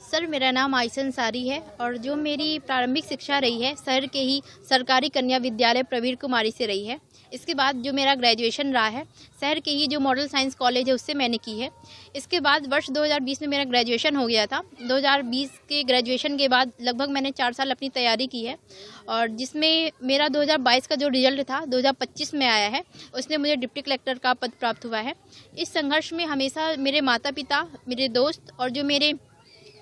Sir, मेरा नाम आयशा अंसारी है और जो मेरी प्रारंभिक शिक्षा रही है शहर के ही सरकारी कन्या विद्यालय प्रवीण कुमारी से रही है। इसके बाद जो मेरा ग्रेजुएशन रहा है शहर के ही जो मॉडल साइंस कॉलेज है उससे मैंने की है। इसके बाद वर्ष 2020 में मेरा ग्रेजुएशन हो गया था। 2020 के ग्रेजुएशन के बाद लगभग मैंने 4 साल अपनी तैयारी की है और जिसमें मेरा 2022 का जो रिजल्ट था 2025 में आया है, उसमें मुझे डिप्टी कलेक्टर का पद प्राप्त हुआ है। इस संघर्ष में हमेशा मेरे माता पिता, मेरे दोस्त और जो मेरे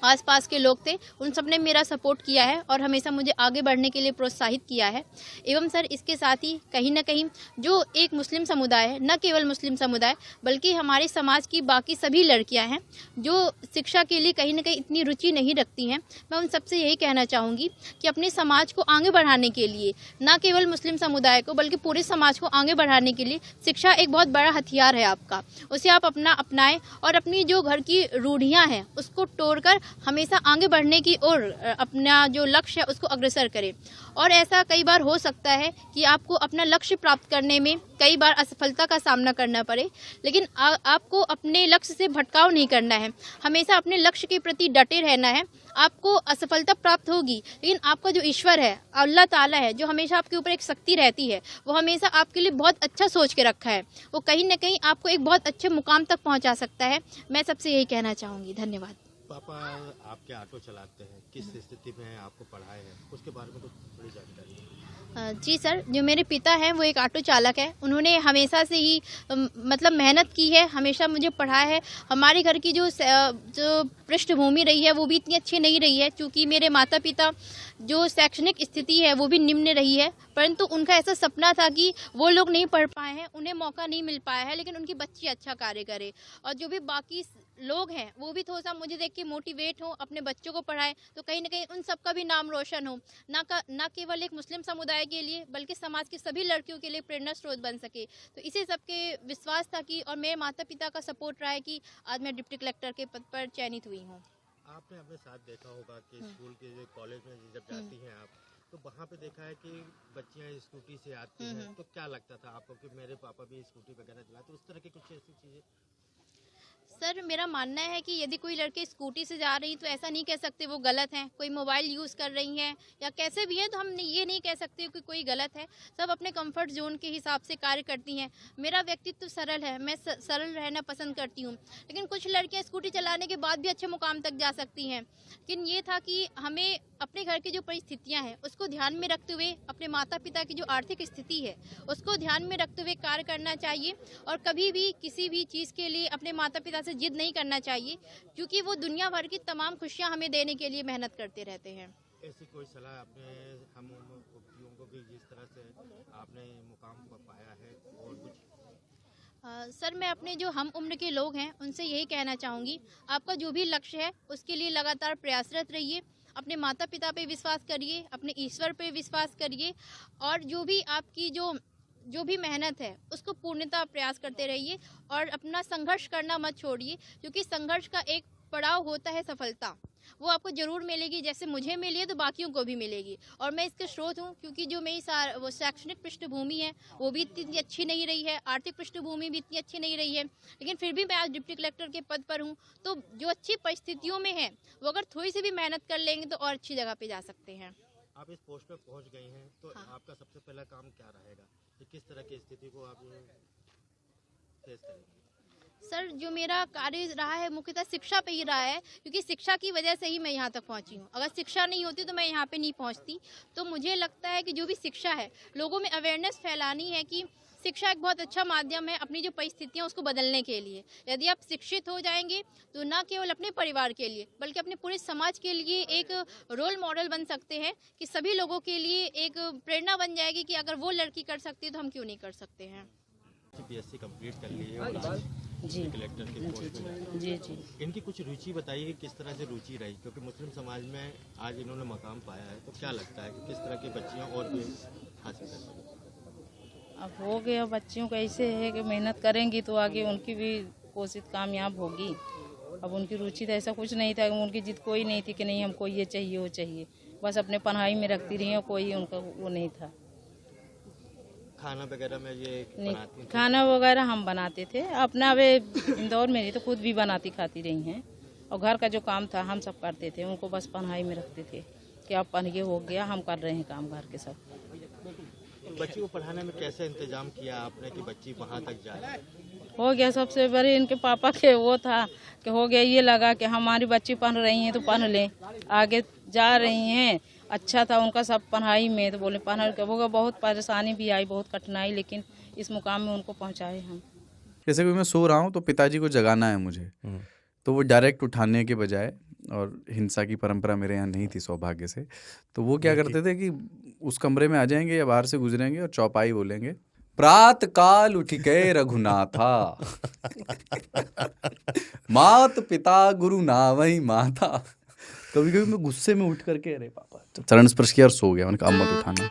आसपास के लोग थे उन सब ने मेरा सपोर्ट किया है और हमेशा मुझे आगे बढ़ने के लिए प्रोत्साहित किया है। एवं सर, इसके साथ ही कहीं ना कहीं जो एक मुस्लिम समुदाय है, न केवल मुस्लिम समुदाय बल्कि हमारे समाज की बाकी सभी लड़कियां हैं जो शिक्षा के लिए कहीं ना कहीं इतनी रुचि नहीं रखती हैं, मैं उन सबसे यही कहना चाहूँगी कि अपने समाज को आगे बढ़ाने के लिए, न केवल मुस्लिम समुदाय को बल्कि पूरे समाज को आगे बढ़ाने के लिए शिक्षा एक बहुत बड़ा हथियार है आपका। उसे आप अपनाएं और अपनी जो घर की रूढ़ियाँ हैं उसको तोड़कर हमेशा आगे बढ़ने की ओर अपना जो लक्ष्य है उसको अग्रसर करें। और ऐसा कई बार हो सकता है कि आपको अपना लक्ष्य प्राप्त करने में कई बार असफलता का सामना करना पड़े, लेकिन आपको अपने लक्ष्य से भटकाव नहीं करना है, हमेशा अपने लक्ष्य के प्रति डटे रहना है। आपको असफलता प्राप्त होगी, लेकिन आपका जो ईश्वर है, अल्लाह ताला है, जो हमेशा आपके ऊपर एक शक्ति रहती है, वो हमेशा आपके लिए बहुत अच्छा सोच के रखा है। वो कहीं ना कहीं आपको एक बहुत अच्छे मुकाम तक पहुंचा सकता है। मैं सबसे यही कहना चाहूँगी। धन्यवाद। पापा आपके ऑटो चलाते हैं, किस स्थिति में आपको पढ़ाए हैं, उसके बारे में कुछ थोड़ी जानकारी? जी सर, जो मेरे पिता हैं वो एक ऑटो चालक है। उन्होंने हमेशा से ही मतलब मेहनत की है, हमेशा मुझे पढ़ाया है। हमारे घर की जो पृष्ठभूमि रही है वो भी इतनी अच्छी नहीं रही है, क्योंकि मेरे माता पिता जो शैक्षणिक स्थिति है वो भी निम्न रही है, परंतु उनका ऐसा सपना था कि वो लोग नहीं पढ़ पाए हैं, उन्हें मौका नहीं मिल पाया है, लेकिन उनकी बच्ची अच्छा कार्य करे और जो भी बाकी लोग हैं वो भी थोड़ा सा मुझे देख के मोटिवेट हो, अपने बच्चों को पढ़ाएं, तो कहीं ना कहीं उन सबका भी नाम रोशन हो, ना केवल एक मुस्लिम समुदाय के लिए बल्कि समाज की सभी लड़कियों के लिए प्रेरणा स्रोत बन सके। तो इसी सबके विश्वास था कि और मेरे माता पिता का सपोर्ट रहा है कि आज मैं डिप्टी कलेक्टर के पद पर चयनित हुई हूँ। आपने अपने साथ देखा होगा कि स्कूल के कॉलेज में जब जाती हैं आप, तो वहाँ पे देखा है कि बच्चियाँ स्कूटी से आती हैं, तो क्या लगता था आपको कि मेरे पापा भी स्कूटी वगैरह चलाते, उस तरह की कुछ ऐसी चीज़ें? सर, मेरा मानना है कि यदि कोई लड़के स्कूटी से जा रही तो ऐसा नहीं कह सकते वो गलत हैं। कोई मोबाइल यूज़ कर रही हैं या कैसे भी है तो हम ये नहीं कह सकते कि कोई गलत है। सब अपने कंफर्ट जोन के हिसाब से कार्य करती हैं। मेरा व्यक्तित्व सरल है, मैं सरल रहना पसंद करती हूँ, लेकिन कुछ लड़कियाँ स्कूटी चलाने के बाद भी अच्छे मुकाम तक जा सकती हैं। लेकिन ये था कि हमें अपने घर की जो परिस्थितियाँ हैं उसको ध्यान में रखते हुए, अपने माता पिता की जो आर्थिक स्थिति है उसको ध्यान में रखते हुए कार्य करना चाहिए और कभी भी किसी भी चीज़ के लिए अपने माता पिता से जिद नहीं करना चाहिए, क्योंकि वो दुनिया भर की तमाम खुशियां हमें देने के लिए मेहनत करते रहते हैं। ऐसी कोई सलाह आपने हम उपयोगियों को भी जिस तरह से आपने मुकाम पर पाया है और कुछ? सर, मैं अपने जो हम उम्र के लोग हैं उनसे यही कहना चाहूँगी, आपका जो भी लक्ष्य है उसके लिए लगातार प्रयासरत रहिए, अपने माता पिता पे विश्वास करिए, अपने ईश्वर पे विश्वास करिए और जो भी आपकी जो भी मेहनत है उसको पूर्णतः प्रयास करते रहिए और अपना संघर्ष करना मत छोड़िए, क्योंकि संघर्ष का एक पड़ाव होता है सफलता। वो आपको जरूर मिलेगी, जैसे मुझे मिली है तो बाकियों को भी मिलेगी। और मैं इसके स्रोत हूँ, क्योंकि जो मेरी वो शैक्षणिक पृष्ठभूमि है वो भी इतनी अच्छी नहीं रही है, आर्थिक पृष्ठभूमि भी इतनी अच्छी नहीं रही है, लेकिन फिर भी मैं आज डिप्टी कलेक्टर के पद पर हूँ। तो जो अच्छी परिस्थितियों में है वो अगर थोड़ी सी भी मेहनत कर लेंगे तो और अच्छी जगह पे जा सकते हैं। आप इस पोस्ट पे पहुंच गई हैं, तो हाँ। आपका सबसे पहला काम क्या रहेगा कि किस तरह की स्थिति को आप फेस करेंगे? सर, जो मेरा कार्य रहा है मुख्यतः शिक्षा पे ही रहा है, क्योंकि शिक्षा की वजह से ही मैं यहाँ तक पहुँची हूँ। अगर शिक्षा नहीं होती तो मैं यहाँ पे नहीं पहुँचती। तो मुझे लगता है कि जो भी शिक्षा है, लोगों में अवेयरनेस फैलानी है कि शिक्षा एक बहुत अच्छा माध्यम है अपनी जो परिस्थितियाँ उसको बदलने के लिए। यदि आप शिक्षित हो जाएंगे तो न केवल अपने परिवार के लिए बल्कि अपने पूरे समाज के लिए एक रोल मॉडल बन सकते हैं, कि सभी लोगों के लिए एक प्रेरणा बन जाएगी कि अगर वो लड़की कर सकती है तो हम क्यों नहीं कर सकते हैं। बीएससी कंप्लीट कर ली है और आज जी कलेक्टर के पोस्ट पे जी जी इनकी कुछ रुचि बताइए, किस तरह से रुचि रही, क्योंकि मुस्लिम समाज में आज इन्होंने मकाम पाया है, तो क्या लगता है कि किस तरह की बच्चियां और भी हासिल कर सकें? अब हो गया, बच्चियों का ऐसे है कि मेहनत करेंगी तो आगे उनकी भी कोशिश कामयाब होगी। अब उनकी रुचि तो ऐसा कुछ नहीं था, उनकी जिद कोई नहीं थी कि नहीं हमको ये चाहिए वो चाहिए, बस अपने पढ़ाई में रखती रही, कोई उनका वो नहीं था। खाना वगैरह में ये नहीं, बनाती थी? खाना वगैरह हम बनाते थे अपना। वे इंदौर में नहीं तो खुद भी बनाती खाती रही हैं। और घर का जो काम था हम सब करते थे, उनको बस पढ़ाई में रखते थे कि अब पढ़िए हो गया, हम कर रहे हैं काम घर के सब। बच्ची को पढ़ाने में कैसे इंतजाम किया आपने कि बच्ची वहाँ तक जाए? हो गया, सबसे बड़े इनके पापा के वो था कि हो गया, ये लगा कि हमारी बच्ची पढ़ रही हैं तो पढ़ लें, आगे जा रही हैं। अच्छा था उनका सब पढ़ाई में, तो बोले पढ़ के होगा। बहुत परेशानी भी आई, बहुत कठिनाई, लेकिन इस मुकाम में उनको पहुंचाए हम। जैसे कि मैं सो रहा हूँ तो पिताजी को जगाना है मुझे, तो वो डायरेक्ट उठाने के बजाय, और हिंसा की परंपरा मेरे यहाँ नहीं थी सौभाग्य से, तो वो क्या करते थे कि उस कमरे में आ जाएंगे या बाहर से गुजरेंगे और चौपाई बोलेंगे, प्रात काल उठ के रघुनाथा मात पिता गुरु नावई माता। कभी कभी मैं गुस्से में उठ करके अरे पापा, चरण स्पर्श किया और सो गया। मैंने कहा अब मत उठाना।